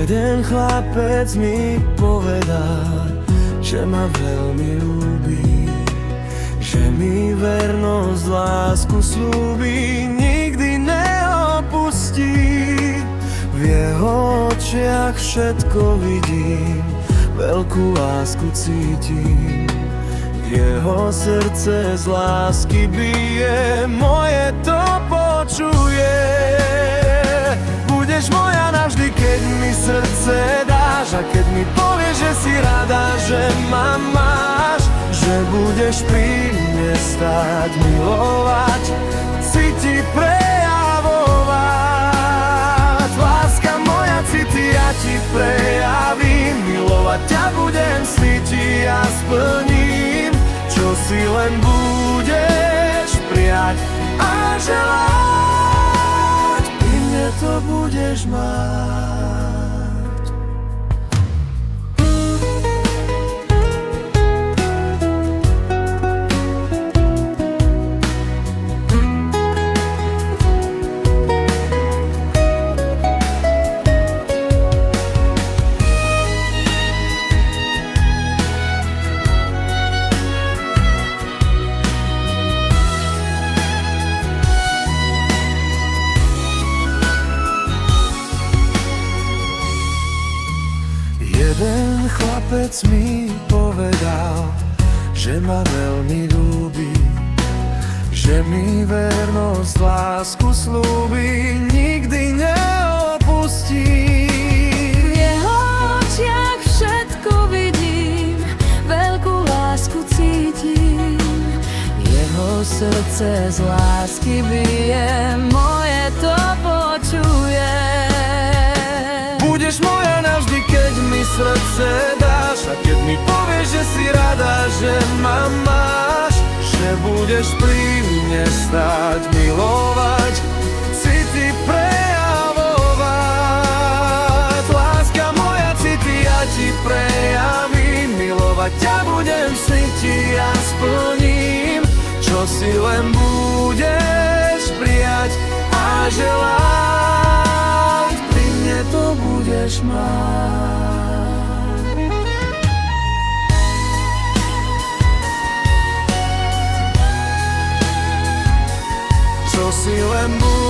Jeden chlapec mi povedal, že ma veľmi ľúbi, že mi vernosť, lásku sľúbi, nikdy neopustí. V jeho očiach všetko vidím, veľkú lásku cítim. Jeho srdce z lásky bije, moje to počuje. Budeš moja navždy, keď mi srdce dáš, a keď mi povieš, že si rada, že ma máš, že budeš pri mne stáť, milovať, cíti prejavovať. Láska moja, cíti, ja ti prejavím, milovať ťa budem, cíti a splním, čo si len budeš prijať a želať, pri mne to budeš mať. Jeden chlapec mi povedal, že ma veľmi ľúbi, že mi vernosť, lásku sľúbi, nikdy neopustí. V jeho očiach všetko vidím, veľkú lásku cítim. Jeho srdce z lásky bije, moje to počuje. Budeš moja navždy, keď mi srdce dáš, a keď mi povieš, že si rada, že ma máš, že budeš pri mne stáť, milovať, city prejavovať. Láska moja, city, ja ti prejavím, milovať ťa budem, cíti a splním, čo si len budeš prijať a želať, pri mne to budeš mať. Čo si len budeš